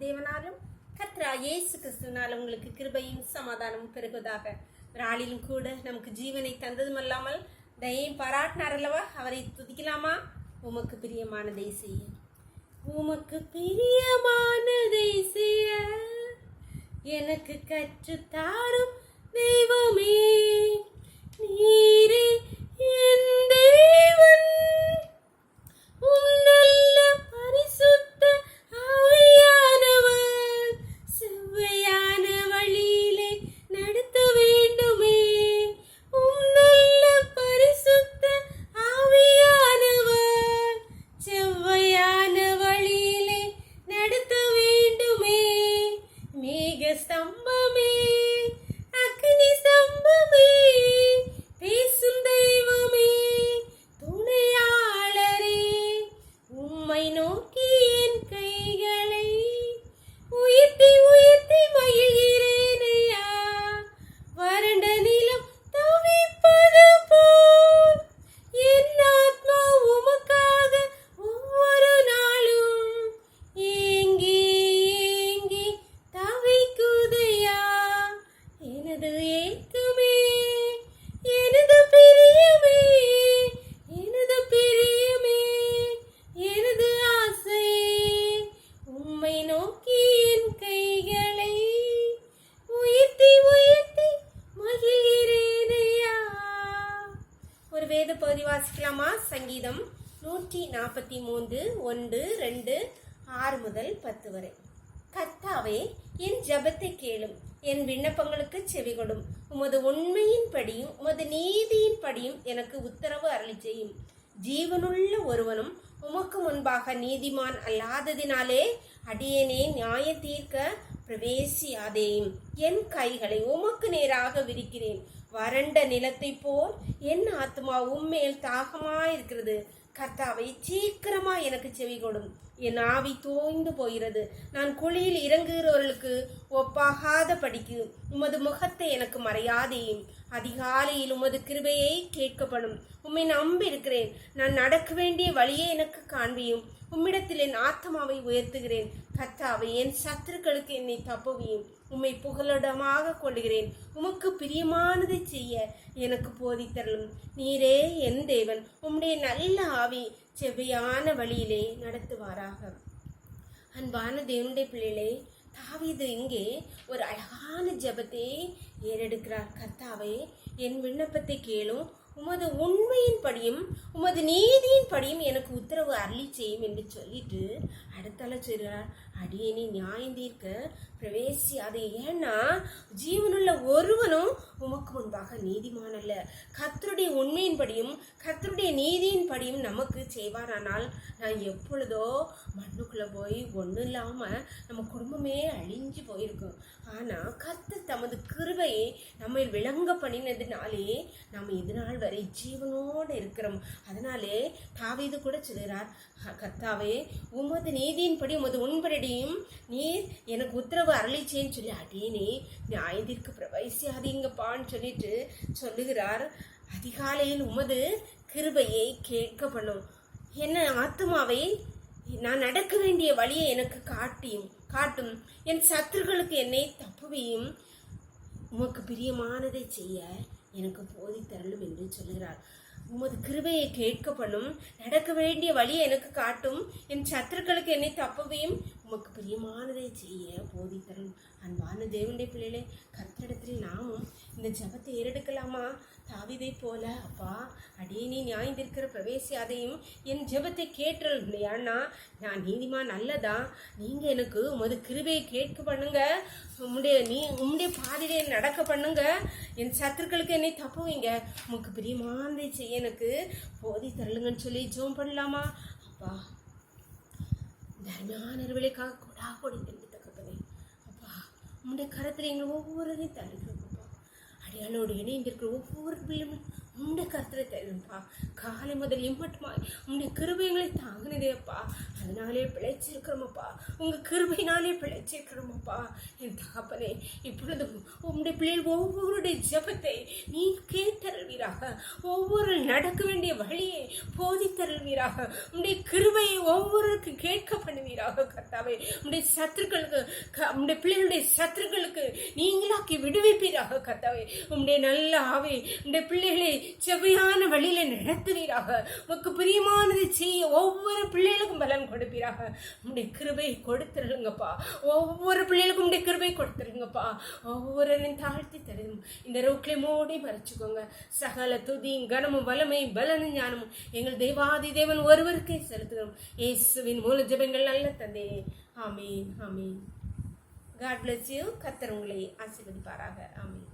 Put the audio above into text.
தேவனாலும் கர்த்தராகிய இயேசு கிறிஸ்துவினாலும் உங்களுக்கு கிருபையும் சமாதானமும் பெருகுவதாக. நாளிலும் கூட நமக்கு ஜீவனை தந்ததும் அல்லாமல் தயையும் பாராட்டினார் அல்லவா? அவரை துதிக்கலாமா? உமக்கு பிரியமானதை செய்ய, உமக்கு பிரியமானதை செய்ய எனக்கு கற்றுத்தாரும் தெய்வமே, நீரே என் தேவன். உம் நல்ல பரிசுத்த ஆவியானவர் செவ்வையான வழியிலே நடத்த வேண்டுமே. உம் நல்ல பரிசுத்த ஆவியானவர் செவ்வையான வழியிலே நடத்த வேண்டுமே. மேக ஸ்தம்பமே, அக்னி ஸ்தம்பமே, பேசும் தெய்வமே, துணையாளரே, உம்மை நோக்கி என் கைகளை உயர்த்தி உயர்த்தி மகிழ்கிறேனையா. வறண்ட நிலம் தவிப்பது போல் என் ஆத்மா உமக்காக ஒவ்வொரு நாளும் ஏங்கி ஏங்கி தவிக்குதையா. எனது ஏக்கமே, எனது பிரியமே, எனது பிரியமே, எனது ஆசை, உம்மை நோக்கி என் கைகளை உயர்த்தி உயர்த்தி மகிழ்கிறேனையா. ஒரு வேத பகுதி வாசிக்கலாமா? சங்கீதம் 143 1, 2, 6 முதல் 10 வரை. கர்த்தாவே, என் ஜெபத்தை கேளும், என் விண்ணப்பங்களுக்கு செவிகொடும். உமது உண்மையின் படியும் உமது நீதியின் படியும் எனக்கு உத்தரவு அருளி செய்யும். ஜீவனுள்ள ஒருவனும் உமக்கு முன்பாக நீதிமான் அல்லாததினாலே அடியேனே நியாய தீர்க்க பிரவேசியாதேயும். என் கைகளை உமக்கு நேராக விரிக்கிறேன். வறண்ட நிலத்தை போல் என் ஆத்மா உம்மேல் தாகமாயிருக்கிறது. கர்த்தாவை, சீக்கிரமா எனக்கு செவி கொடும். என் ஆவி தோய்ந்து போகிறது. நான் குழியில் இறங்குகிறவர்களுக்கு ஒப்பாகாத படிக்கு உமது முகத்தை எனக்கு மறையாதேயும். அதிகாலையில் உமது கிருபையை கேட்கப்படும். உம்மை நம்பி இருக்கிறேன். நான் நடக்க வேண்டிய வழியை எனக்கு காண்பியும். உம்மிடத்தில் என் ஆத்மாவை உயர்த்துகிறேன். கர்த்தாவை, என் சத்துருக்களுக்கு என்னை தப்புவியும். உம்மை புகலிடமாக கொள்கிறேன். உமக்கு பிரியமானதை செய்ய எனக்கு போதித்தரலும். நீரே என் தேவன். உம்முடைய நல்ல ஆவி செவ்வையான வழியிலே நடத்துவாராக. அன்பான தேவனுடைய பிள்ளைகளே, தாவீது இங்கே ஒரு அழகான ஜெபத்தை ஏறெடுக்கிறார். கர்த்தாவே, என் விண்ணப்பத்தை கேளும், உமது உண்மையின் படியும் உமது நீதியின் படியும் எனக்கு உத்தரவு அருளி செய்யும் என்று சொல்லிட்டு அடுத்தால சொல்கிறார், அடியேனே நியாயம் தீர்க்க பிரவேசியாதே. ஏன்னா ஜீவனுள்ள ஒருவனும் உமக்கு முன்பாக நீதிமான் அல்ல. கர்த்தருடைய உண்மையின் படியும் கர்த்தருடைய நீதியின் படியும் நமக்கு செய்வாரானால் நான் எப்பொழுதோ மண்ணுக்குள்ளே போய் ஒன்றும் இல்லாமல் நம்ம குடும்பமே அழிஞ்சு போயிருக்கும். ஆனால் கர்த்தர் தமது கிருபையை நம்ம விளங்க பண்ணினதுனாலே நம்ம இதனால் வரை ஜீவனோடு இருக்கிறோம். அதனாலே தாவீது கூட சொல்கிறார், கர்த்தாவே, உமது நீதியின்படி உமது உண்படியும் நீர் எனக்கு உத்தரவு அருளிச்சேன்னு சொல்லி அடியேனே நியாயத்திற்கு பிரவேசியாதீங்கப்பான்னு சொல்லிட்டு சொல்லுகிறார். அதிகாலையில் உமது கிருபையை கேட்க பண்ணும். என்ன ஆத்துமாவை நான் நடக்க வேண்டிய வழியை எனக்கு காட்டும். என் சத்துருக்களுக்கு என்னை தப்புவியும். உமக்கு பிரியமானதை செய்ய எனக்கு போதித்தரலும் என்று சொல்லுகிறார். உமது கிருபையை கேட்க பண்ணும். நடக்க வேண்டிய வழியை எனக்கு காட்டும். என் சத்துருக்களுக்கு என்னை தப்புவியும். உமக்கு பிரியமானதை செய்ய போதித்தரலும். அன்பான தேவனுடைய பிள்ளைகளே, கர்த்தரிடத்தில் நாமும் இந்த ஜெபத்தை ஏறெடுக்கலாமா? தாவீதை போல, அப்பா, அடியேனே நியாயம் தீர்க்கிற பிரவேசியாதையும் என் ஜெபத்தை கேட்டுருங்க. ஏன்னா நான் நீதிமான் அல்லதா? நீங்கள் எனக்கு உமது கிருபையை கேட்க பண்ணுங்க. உம்முடைய பாதையை நடக்க பண்ணுங்க. என் சத்துருக்களுக்கு என்னை தப்புவீங்க. உமக்கு பிரியமானதை செய்ய எனக்கு போதி தரலுங்கன்னு சொல்லி ஜெபம் பண்ணலாமா? அப்பா, தர்மியானவர்களுக்காக கொடா கொடி தகப்பனே, அப்பா, உம்முடைய கரத்தில் எங்கள் ஒவ்வொருவரையும் தருகிறோம். அப்பா, அடியாளோடு இணைந்திருக்கிற ஒவ்வொரு பிள்ளையும் உம்முடைய கருத்துல தருப்பா. காலை முதல் இம்மட்டுமாய் உம்முடைய கிருபைகளை தாங்கினதேப்பா. அதனாலே பிழைச்சிருக்கிறோமப்பா. உங்க கிருபையினாலே பிழைச்சிருக்கிறோமப்பா. என் தகப்பனே, இப்பொழுது உம்முடைய பிள்ளைகள் ஒவ்வொருடைய ஜெபத்தை நீ கேட்டருள்வீராக. ஒவ்வொரு நடக்க வேண்டிய வழியை போதித்தருள்வீராக. உம்முடைய கிருபையை ஒவ்வொருவருக்கும் கேட்க பண்ணுவீராக கர்த்தாவே. உம்முடைய சத்துருக்களுக்கு, உம்முடைய பிள்ளைகளுடைய சத்துருக்களுக்கு நீங்களாக்கி விடுவிப்பீராக கர்த்தாவே. உம்முடைய நல்ல ஆவி உம்முடைய பிள்ளைகளை செவ்வையான வழியில நடத்துவீராக. உமக்கு பிரியமானதை செய்ய ஒவ்வொரு பிள்ளைகளுக்கும் பலன் கொடுப்பீராக. உம்முடைய கிருபை கொடுத்துருங்கப்பா. ஒவ்வொரு பிள்ளைகளுக்கும் உம்முடைய கிருபை கொடுத்துருங்கப்பா. ஒவ்வொருவரையும் தாழ்த்தி தரும் இந்த ரோக்களை மூடி மறைச்சுக்கோங்க. சகல துதியும் கனமும் வல்லமையும் பலனும் ஞானமும் எங்கள் தேவாதி தேவன் ஒருவருக்கே செலுத்துகிறோம். இயேசுவின் மூல ஜெபங்கள் நல்ல தந்தையே. ஆமீன், ஆமீன். God bless you. கர்த்தர் உங்களை ஆசீர்வதிப்பாராக. ஆமீன்.